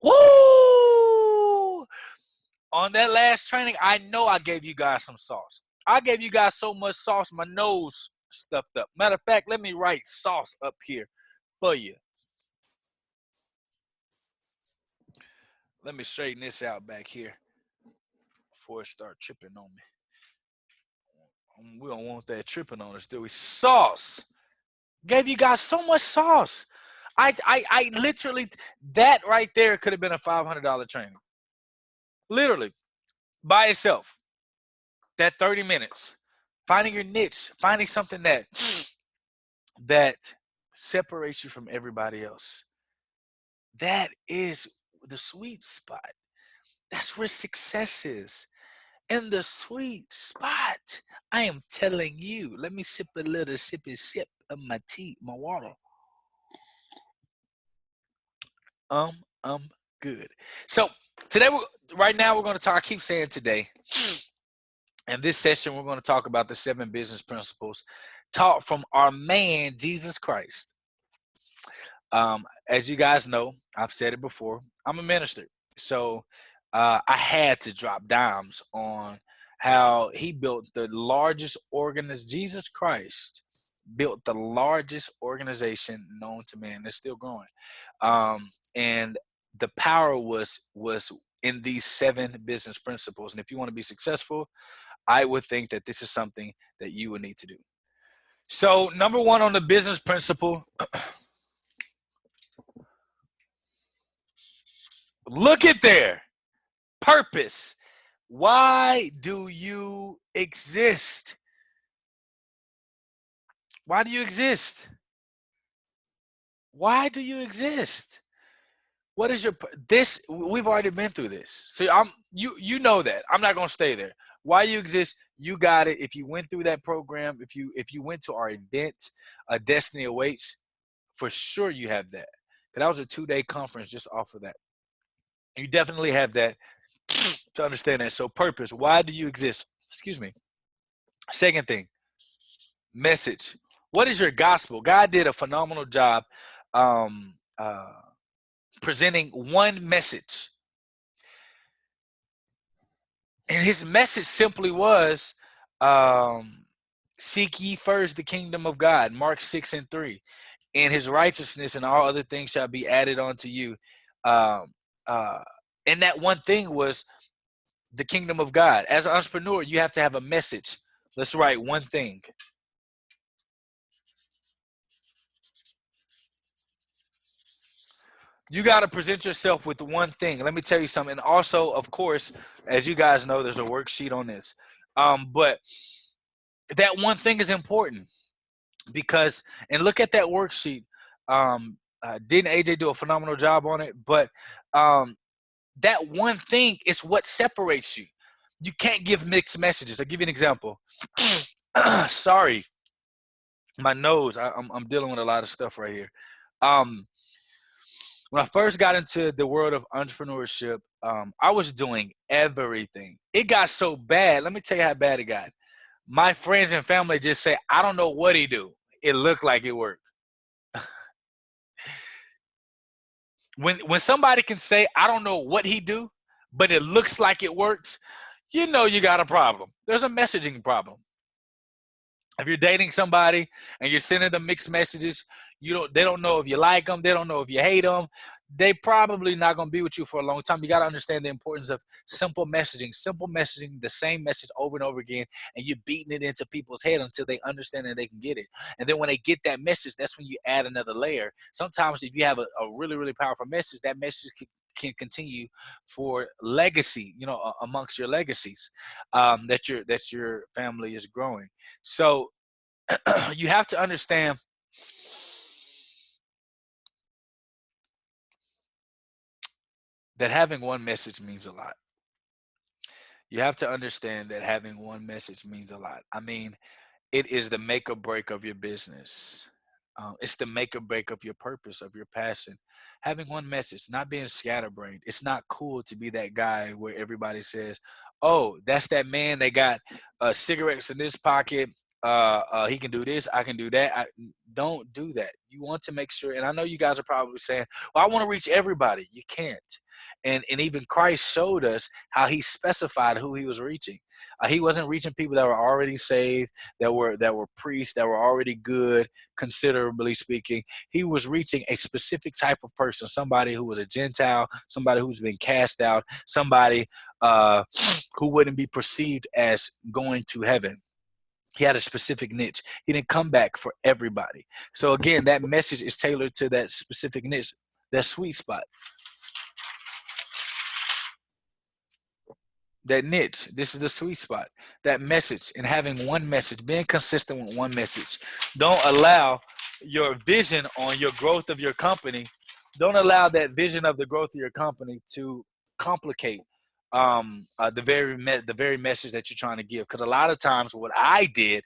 Woo! On that last training, I know I gave you guys some sauce. I gave you guys so much sauce, my nose stuffed up. Matter of fact, let me write sauce up here for you. Let me straighten this out back here before it start tripping on me. We don't want that tripping on us, do we? Sauce. Gave you guys so much sauce. I literally, that right there could have been a $500 training. Literally, by itself. That 30 minutes. Finding your niche. Finding something that separates you from everybody else. That is the sweet spot. That's where success is. In the sweet spot. I am telling you. Let me sip a little sippy sip of my tea, my water. Good. So today, right now, we're going to talk. I keep saying today. In this session, we're going to talk about the 7 business principles taught from our man, Jesus Christ. As you guys know, I've said it before, I'm a minister. So I had to drop dimes on how he built the largest organization. Jesus Christ built the largest organization known to man. They're still growing. And the power was in these 7 business principles. And if you want to be successful, I would think that this is something that you would need to do. So number 1 on the business principle, look at there, purpose. Why do you exist? Why do you exist? Why do you exist? What is your this? We've already been through this. So you know that. I'm not gonna stay there. Why you exist? You got it. If you went through that program, if you went to our event, Destiny Awaits, for sure you have that. Because that was a 2-day conference just off of that. You definitely have that to understand that. So purpose. Why do you exist? Excuse me. Second thing, message. What is your gospel? God did a phenomenal job presenting one message. And his message simply was, seek ye first the kingdom of God, Mark 6:3. And his righteousness and all other things shall be added unto you. And that one thing was the kingdom of God. As an entrepreneur, you have to have a message. Let's write one thing. You got to present yourself with one thing. Let me tell you something. And also, of course, as you guys know, there's a worksheet on this. But that one thing is important because, and look at that worksheet. Didn't AJ do a phenomenal job on it? But that one thing is what separates you. You can't give mixed messages. I'll give you an example. Sorry, my nose. I'm dealing with a lot of stuff right here. When I first got into the world of entrepreneurship, I was doing everything. It got so bad. Let me tell you how bad it got. My friends and family just say, I don't know what he do. It looked like it worked. When somebody can say, I don't know what he do, but it looks like it works, you know you got a problem. There's a messaging problem. If you're dating somebody and you're sending them mixed messages, they don't know if you like them. They don't know if you hate them. They probably not going to be with you for a long time. You got to understand the importance of simple messaging, the same message over and over again, and you're beating it into people's head until they understand and they can get it. And then when they get that message, that's when you add another layer. Sometimes if you have a really, really powerful message, that message can continue for legacy, amongst your legacies that your family is growing. So you have to understand that having one message means a lot. You have to understand that having one message means a lot. I mean, it is the make or break of your business. It's the make or break of your purpose, of your passion. Having one message, not being scatterbrained. It's not cool to be that guy where everybody says, oh, that's that man that got cigarettes in this pocket. He can do this. I can do that. Don't do that. You want to make sure, and I know you guys are probably saying, well, I want to reach everybody. You can't. And even Christ showed us how he specified who he was reaching. He wasn't reaching people that were already saved, that were priests, that were already good, considerably speaking. He was reaching a specific type of person, somebody who was a Gentile, somebody who's been cast out, somebody who wouldn't be perceived as going to heaven. He had a specific niche. He didn't come back for everybody. So again, that message is tailored to that specific niche, that sweet spot, that niche. This is the sweet spot, that message, and having one message, being consistent with one message. Don't allow your vision on your growth of your company. Don't allow that vision of the growth of your company to complicate the very message that you're trying to give. Because a lot of times, what I did,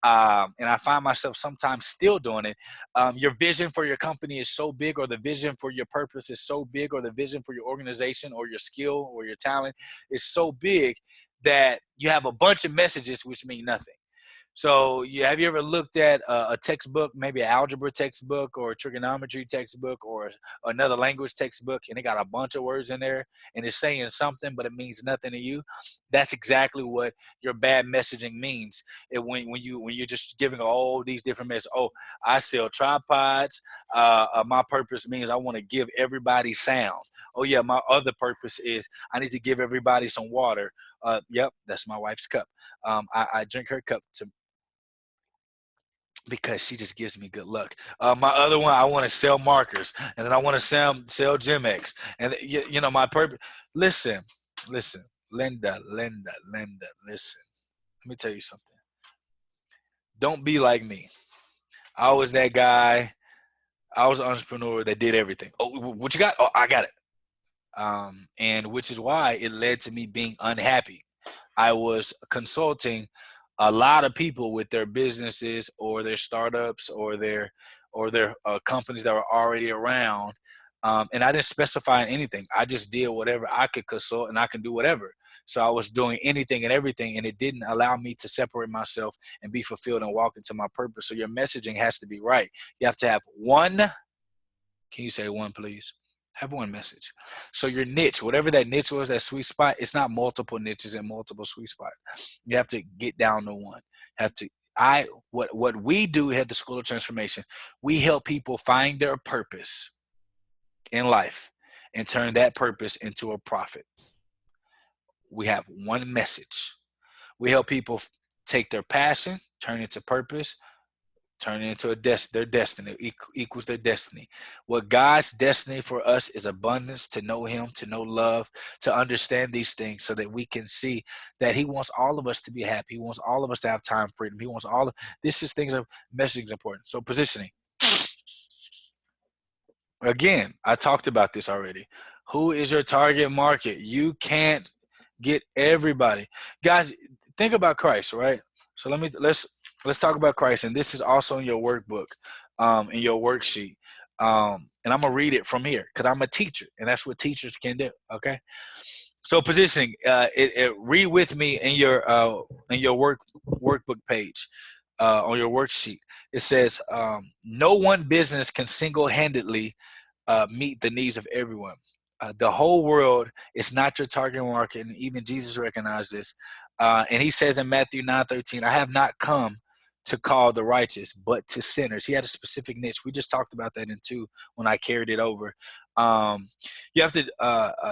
and I find myself sometimes still doing it. Your vision for your company is so big, or the vision for your purpose is so big, or the vision for your organization or your skill or your talent is so big that you have a bunch of messages which mean nothing. So have you ever looked at a textbook, maybe an algebra textbook or a trigonometry textbook or another language textbook, and it got a bunch of words in there and it's saying something, but it means nothing to you? That's exactly what your bad messaging means. When you're just giving all these different messages. Oh, I sell tripods. My purpose means I want to give everybody sound. Oh yeah, my other purpose is I need to give everybody some water. Yep, that's my wife's cup. I drink her cup because she just gives me good luck. My other one, I want to sell markers, and then I want to sell Gemex, and my purpose. Listen, Linda, listen. Let me tell you something. Don't be like me. I was that guy. I was an entrepreneur that did everything. Oh, what you got? Oh, I got it. And which is why it led to me being unhappy. I was consulting a lot of people with their businesses or their startups or their companies that were already around, and I didn't specify anything. I just did whatever I could consult, and I can do whatever. So I was doing anything and everything, and it didn't allow me to separate myself and be fulfilled and walk into my purpose. So your messaging has to be right. You have to have one. Can you say one, please? Have one message. So your niche, whatever that niche was, that sweet spot, it's not multiple niches and multiple sweet spots. You have to get down to one. What we do at the School of Transformation, we help people find their purpose in life and turn that purpose into a profit. We have one message. We help people take their passion, turn it into purpose, turn it into their destiny, equals their destiny. What God's destiny for us is abundance, to know him, to know love, to understand these things so that we can see that he wants all of us to be happy. He wants all of us to have time freedom. He wants this is things of messaging is important. So positioning. Again, I talked about this already. Who is your target market? You can't get everybody. Guys, think about Christ, right? So let's talk about Christ, and this is also in your workbook, in your worksheet. And I'm gonna read it from here because I'm a teacher, and that's what teachers can do. Okay. So positioning, read with me in your workbook page, on your worksheet. It says, no one business can single-handedly meet the needs of everyone. The whole world is not your target market, and even Jesus recognized this. And he says in Matthew 9:13, I have not come to call the righteous, but to sinners. He had a specific niche. We just talked about that in 2 when I carried it over. You have to,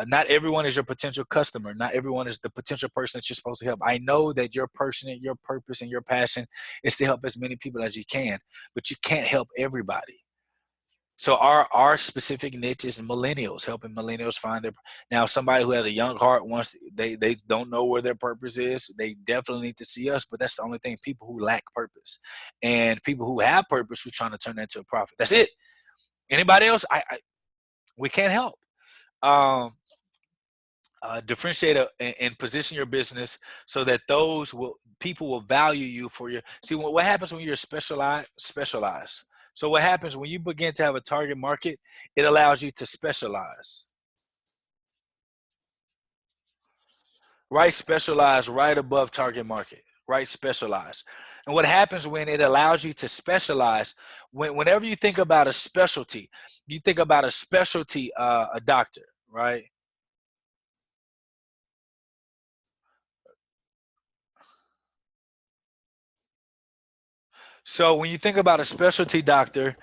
not everyone is your potential customer. Not everyone is the potential person that you're supposed to help. I know that your person, your purpose, and your passion is to help as many people as you can, but you can't help everybody. So our specific niche is millennials, helping millennials find their. Now, somebody who has a young heart wants they don't know where their purpose is. They definitely need to see us. But that's the only thing. People who lack purpose, and people who have purpose, we're trying to turn that into a profit. That's it. Anybody else? We can't help. Differentiate and position your business so that people will value you for your. See, what happens when you're specialized. So what happens when you begin to have a target market, it allows you to specialize. Right? Specialize right above target market. Right? Specialize. And what happens when it allows you to specialize, whenever you think about a specialty, you think about a specialty, a doctor, right? So when you think about a specialty doctor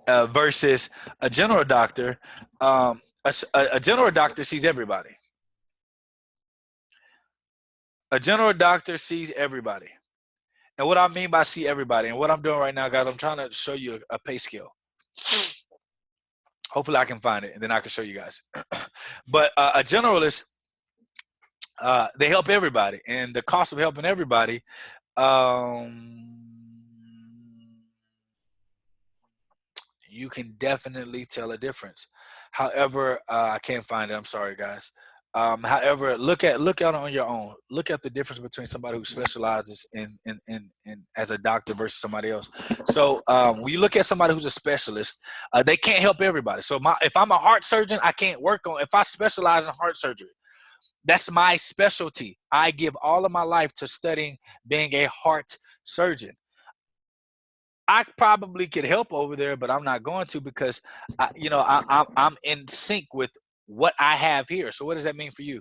versus a general doctor, a general doctor sees everybody. A general doctor sees everybody. And what I mean by see everybody, and what I'm doing right now, guys, I'm trying to show you a pay scale. Hopefully I can find it, and then I can show you guys. But a generalist, they help everybody. And the cost of helping everybody, you can definitely tell a difference. However, I can't find it. I'm sorry, guys. However, look out on your own. Look at the difference between somebody who specializes in as a doctor versus somebody else. So when you look at somebody who's a specialist, they can't help everybody. So if I'm a heart surgeon, I can't work on. If I specialize in heart surgery, that's my specialty. I give all of my life to studying being a heart surgeon. I probably could help over there, but I'm not going to because, I'm in sync with what I have here. So what does that mean for you?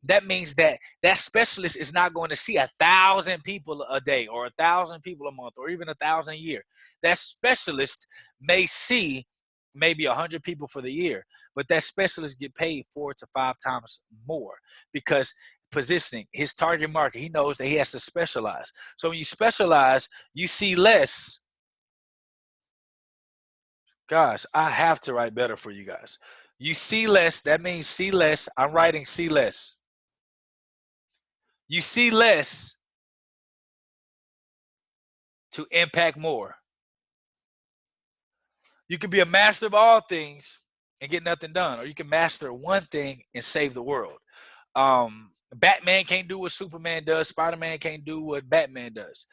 That means that specialist is not going to see 1,000 people a day or 1,000 people a month or even 1,000 a year. That specialist may see maybe 100 people for the year, but that specialist get paid 4 to 5 times more because positioning his target market, he knows that he has to specialize. So when you specialize, you see less. Gosh, I have to write better for you guys. You see less, that means see less. I'm writing see less. You see less to impact more. You can be a master of all things and get nothing done, or you can master one thing and save the world. Batman can't do what Superman does. Spider-Man can't do what Batman does.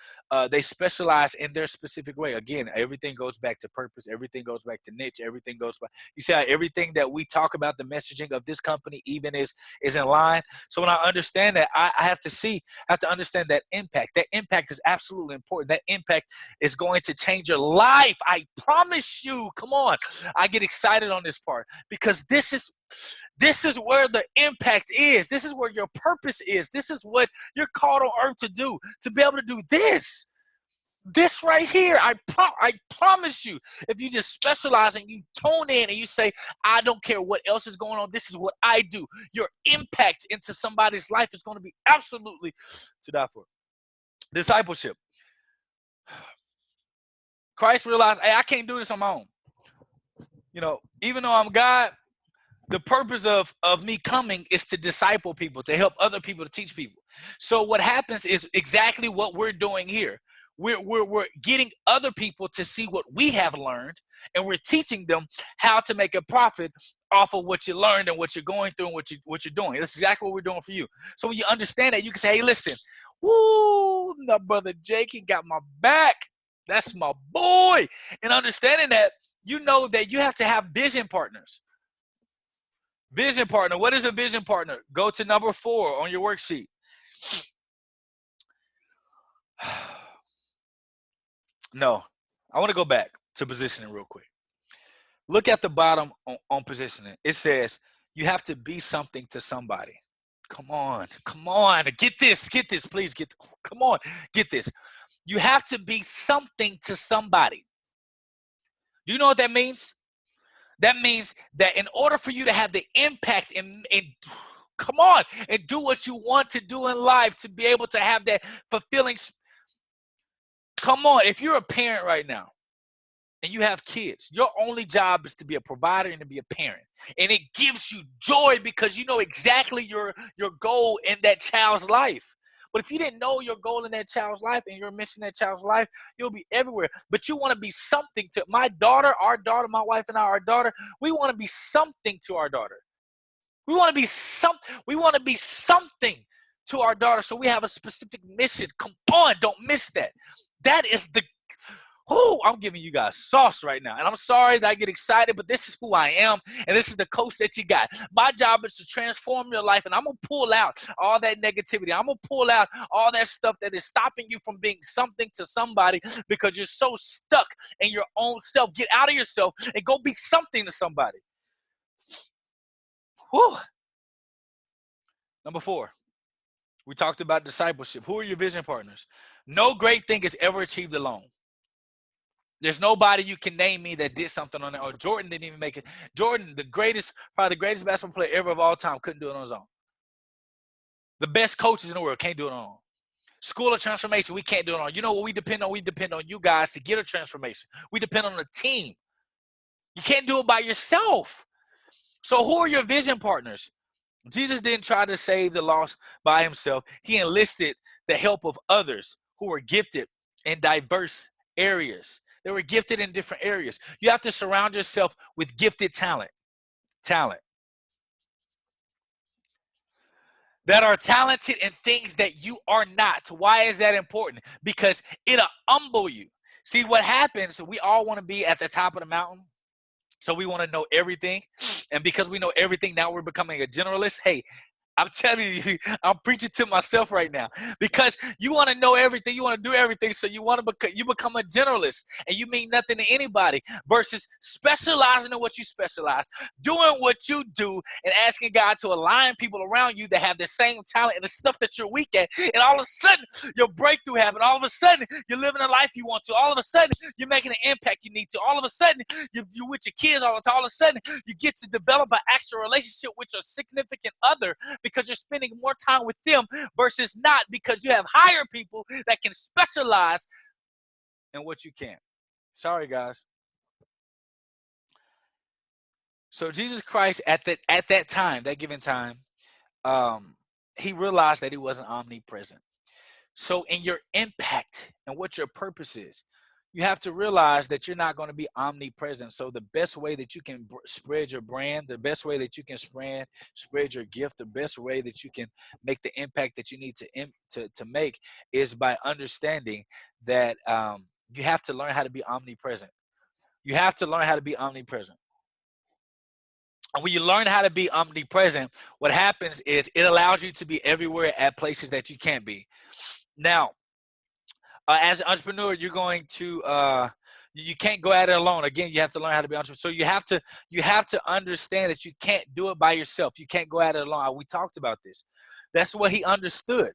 They specialize in their specific way. Again, everything goes back to purpose. Everything goes back to niche. Everything goes back. You see how everything that we talk about, the messaging of this company even is in line. So when I understand that, I have to understand that impact. That impact is absolutely important. That impact is going to change your life. I promise you. Come on. I get excited on this part because this is where the impact is. This is where your purpose is. This is what you're called on earth to do, to be able to do this. This right here, I promise you, if you just specialize and you tone in and you say, I don't care what else is going on, this is what I do, your impact into somebody's life is going to be absolutely to die for. Discipleship. Christ realized, hey, I can't do this on my own. Even though I'm God, the purpose of me coming is to disciple people, to help other people, to teach people. So what happens is exactly what we're doing here. We're getting other people to see what we have learned, and we're teaching them how to make a profit off of what you learned and what you're going through and what you're doing. That's exactly what we're doing for you. So when you understand that, you can say, hey, listen, woo, my brother Jake, he got my back. That's my boy. And understanding that, you know that you have to have vision partners. Vision partner. What is a vision partner? Go to number 4 on your worksheet. No, I want to go back to positioning real quick. Look at the bottom on positioning. It says you have to be something to somebody. Come on. Get this, please come on, get this. You have to be something to somebody. Do you know what that means? That means that in order for you to have the impact and come on, and do what you want to do in life, to be able to have that fulfilling. Come on, if you're a parent right now and you have kids, your only job is to be a provider and to be a parent. And it gives you joy because you know exactly your goal in that child's life. But if you didn't know your goal in that child's life and you're missing that child's life, you'll be everywhere. But you want to be something to my daughter, our daughter, my wife and I, our daughter. We want to be something to our daughter. We want to be something to our daughter. So we have a specific mission. Come on, don't miss that. That is I'm giving you guys sauce right now. And I'm sorry that I get excited, but this is who I am. And this is the coach that you got. My job is to transform your life. And I'm going to pull out all that negativity. I'm going to pull out all that stuff that is stopping you from being something to somebody because you're so stuck in your own self. Get out of yourself and go be something to somebody. Whew. Number 4. We talked about discipleship. Who are your vision partners? No great thing is ever achieved alone. There's nobody you can name me that did something on it. Or Jordan didn't even make it. Jordan, probably the greatest basketball player ever of all time, couldn't do it on his own. The best coaches in the world can't do it on their own. School of transformation, we can't do it on. You know what we depend on? We depend on you guys to get a transformation. We depend on a team. You can't do it by yourself. So who are your vision partners? Jesus didn't try to save the lost by himself. He enlisted the help of others who were gifted in diverse areas. They were gifted in different areas. You have to surround yourself with gifted talent that are talented in things that you are not. Why is that important? Because it'll humble you. See, what happens, we all want to be at the top of the mountain. So we want to know everything. And because we know everything, now we're becoming a generalist. Hey, I'm telling you, I'm preaching to myself right now, because you want to know everything, you want to do everything, so you become a generalist, and you mean nothing to anybody, versus specializing in what you specialize, doing what you do, and asking God to align people around you that have the same talent and the stuff that you're weak at, and all of a sudden your breakthrough happens. All of a sudden you're living the life you want to. All of a sudden you're making an impact you need to. All of a sudden you're with your kids all the time. All of a sudden you get to develop an actual relationship with your significant other, because you're spending more time with them versus not, because you have hired people that can specialize in what you can. Sorry, guys. So Jesus Christ at that time, that given time, he realized that he wasn't omnipresent. So in your impact and what your purpose is, you have to realize that you're not going to be omnipresent. So the best way that you can spread your brand, the best way that you can spread your gift, the best way that you can make the impact that you need to make is by understanding that you have to learn how to be omnipresent. You have to learn how to be omnipresent. And when you learn how to be omnipresent, what happens is it allows you to be everywhere at places that you can't be. Now, as an entrepreneur, you're going to you can't go at it alone. Again, you have to learn how to be entrepreneur. So you have to understand that you can't do it by yourself. You can't go at it alone. We talked about this. That's what he understood.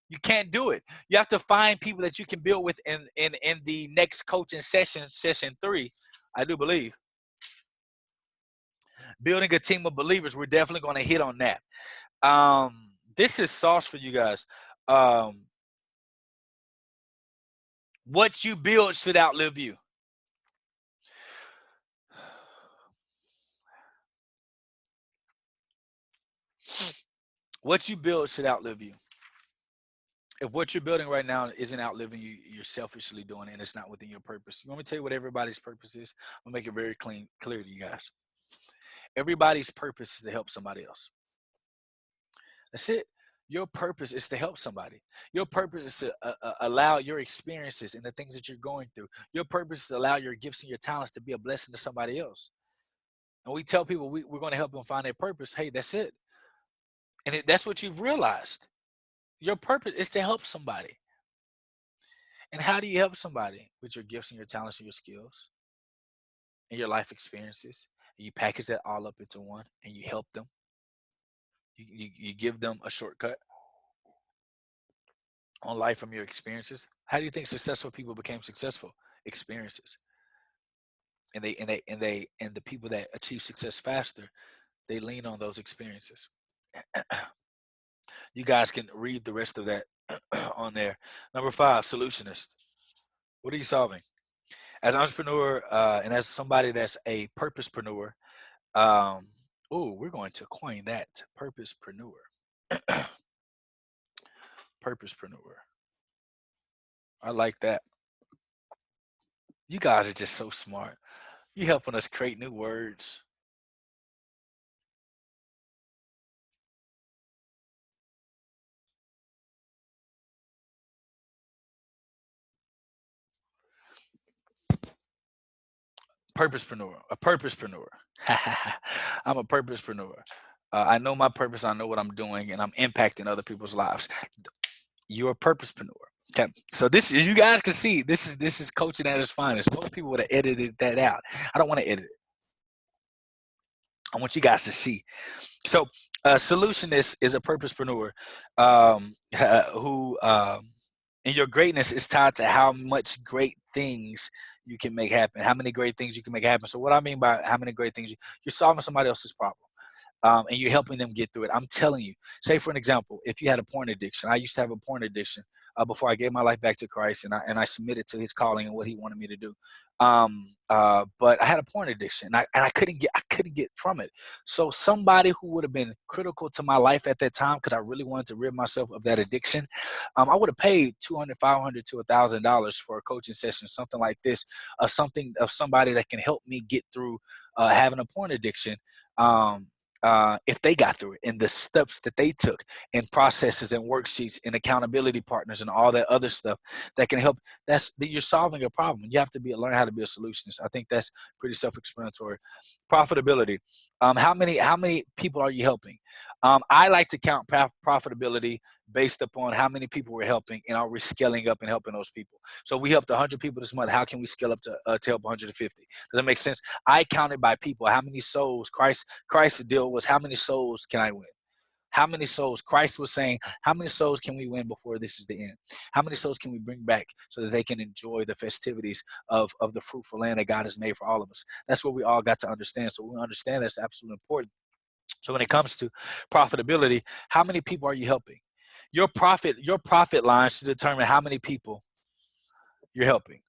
You can't do it. You have to find people that you can build with in the next coaching session 3, I do believe. Building a team of believers. We're definitely going to hit on that. This is sauce for you guys. What you build should outlive you. What you build should outlive you. If what you're building right now isn't outliving you, you're selfishly doing it, and it's not within your purpose. You want me to tell you what everybody's purpose is? I'm going to make it very clear to you guys. Everybody's purpose is to help somebody else. That's it. Your purpose is to help somebody. Your purpose is to allow your experiences and the things that you're going through. Your purpose is to allow your gifts and your talents to be a blessing to somebody else. And we tell people we're going to help them find their purpose. Hey, that's it. And that's what you've realized. Your purpose is to help somebody. And how do you help somebody? With your gifts and your talents and your skills and your life experiences. And you package that all up into one, and you help them. You give them a shortcut on life from your experiences. How do you think successful people became successful? Experiences. And the people that achieve success faster, they lean on those experiences. You guys can read the rest of that on there. Number 5, solutionist. What are you solving? As an entrepreneur and as somebody that's a purposepreneur, we're going to coin that, purposepreneur. Purposepreneur. I like that. You guys are just so smart. You helping us create new words. Purposepreneur, a purposepreneur. I'm a purposepreneur. I know my purpose. I know what I'm doing, and I'm impacting other people's lives. You're a purposepreneur. Okay, so this is, you guys can see, this is coaching at its finest. Most people would have edited that out. I don't want to edit it. I want you guys to see. So A solutionist is a purposepreneur who, and your greatness is tied to how much great things you can make happen, how many great things you can make happen. So what I mean by how many great things, you're solving somebody else's problem. And you're helping them get through it. I'm telling you, say for an example, if you had a porn addiction, I used to have a porn addiction before I gave my life back to Christ, and I submitted to His calling and what He wanted me to do. But I had a porn addiction, and I couldn't get from it. So somebody who would have been critical to my life at that time, because I really wanted to rid myself of that addiction, I would have paid $200, $500 to $1,000 for a coaching session, something like this, of somebody that can help me get through having a porn addiction. If they got through it, and the steps that they took, and processes and worksheets and accountability partners and all that other stuff that can help, you're solving a problem. You have to learn how to be a solutionist. I think that's pretty self-explanatory. Profitability. How many people are you helping? I like to count profitability based upon how many people we're helping, and are we scaling up and helping those people. So we helped 100 people this month. How can we scale up to help 150? Does that make sense? I counted by people. How many souls? Christ's deal was, how many souls can I win? How many souls? Christ was saying, how many souls can we win before this is the end? How many souls can we bring back so that they can enjoy the festivities of the fruitful land that God has made for all of us? That's what we all got to understand. So we understand that's absolutely important. So when it comes to profitability, how many people are you helping? Your profit line should determine how many people you're helping.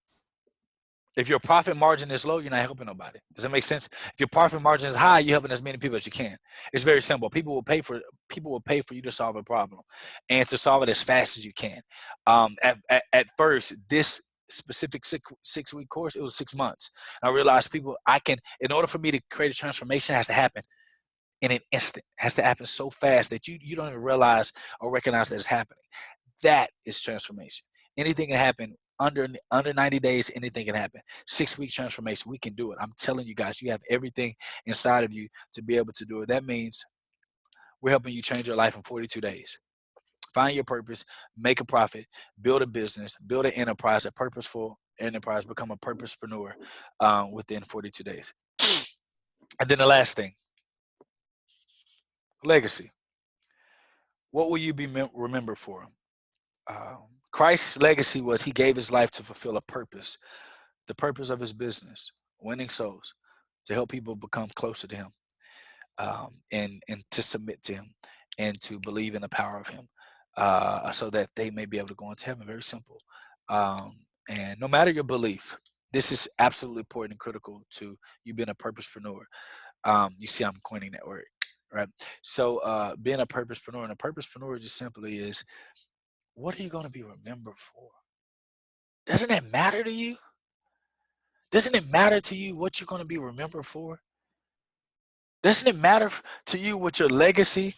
If your profit margin is low, you're not helping nobody. Does that make sense? If your profit margin is high, you're helping as many people as you can. It's very simple. People will pay for you to solve a problem, and to solve it as fast as you can. At first, this specific 6-week course, it was 6 months. I realized in order for me to create a transformation, it has to happen in an instant. It has to happen so fast that you don't even realize or recognize that it's happening. That is transformation. Anything can happen under 90 days. Anything can happen. 6-week transformation. We can do it. I'm telling you guys, you have everything inside of you to be able to do it. That means we're helping you change your life in 42 days. Find your purpose, make a profit, build a business, build an enterprise, a purposeful enterprise, become a purposepreneur within 42 days. And then the last thing, legacy. What will you be remembered for? Christ's legacy was He gave His life to fulfill a purpose, the purpose of His business, winning souls, to help people become closer to Him, and to submit to Him, and to believe in the power of Him, so that they may be able to go into heaven. Very simple. And no matter your belief, this is absolutely important and critical to you being a purposepreneur. You see, I'm coining that word, right? So being a purposepreneur, and a purposepreneur just simply is, what are you going to be remembered for? Doesn't it matter to you? Doesn't it matter to you what you're going to be remembered for? Doesn't it matter to you what your legacy,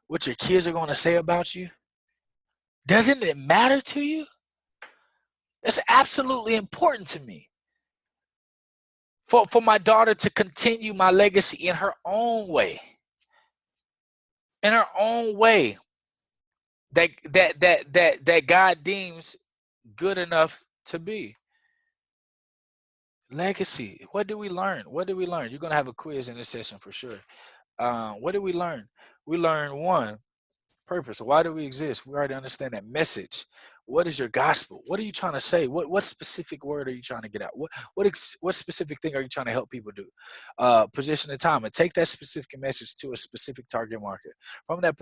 what your kids are going to say about you? Doesn't it matter to you? That's absolutely important to me. For my daughter to continue my legacy in her own way. In her own way. That God deems good enough to be. Legacy. What did we learn? What did we learn? You're going to have a quiz in this session for sure. What did we learn? We learned, one, purpose. Why do we exist? We already understand that. Message. What is your gospel? What are you trying to say? What specific word are you trying to get out? What specific thing are you trying to help people do? Position and time, and take that specific message to a specific target market. From that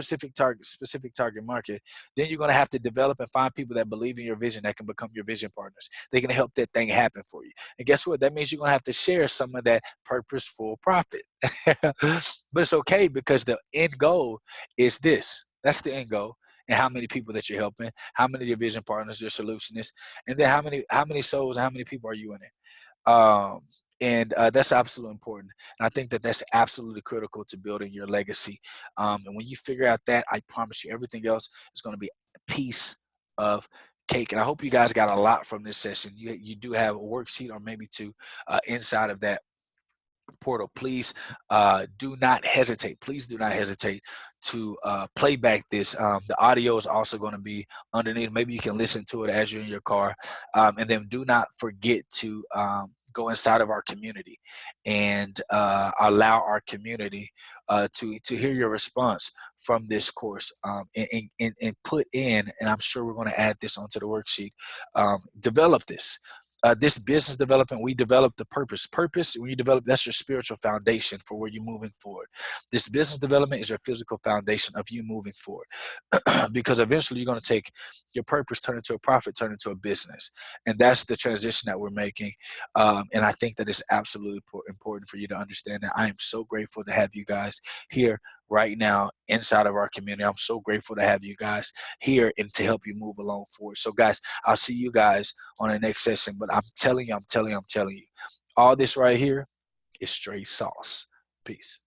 specific target market, then you're going to have to develop and find people that believe in your vision, that can become your vision partners. They can help that thing happen for you. And guess what? That means you're going to have to share some of that purposeful profit. But it's okay, because the end goal is this. That's the end goal. And how many people that you're helping, how many of your vision partners, your solutionists, and then how many souls and how many people are you in it? That's absolutely important. And I think that that's absolutely critical to building your legacy. And when you figure out that, I promise you, everything else is going to be a piece of cake. And I hope you guys got a lot from this session. You do have a worksheet or maybe two inside of that portal. Please do not hesitate. Please do not hesitate to play back this. The audio is also going to be underneath. Maybe you can listen to it as you're in your car. And then do not forget to go inside of our community and allow our community to hear your response from this course, and put in, and I'm sure we're going to add this onto the worksheet, develop this. This business development, we develop the purpose. Purpose, when you develop, that's your spiritual foundation for where you're moving forward. This business development is your physical foundation of you moving forward. Because eventually you're going to take your purpose, turn into a profit, turn into a business. And that's the transition that we're making. And I think that it's absolutely important for you to understand that. I am so grateful to have you guys here right now inside of our community. I'm so grateful to have you guys here and to help you move along forward. So guys, I'll see you guys on the next session. But I'm telling you, all this right here is straight sauce. Peace.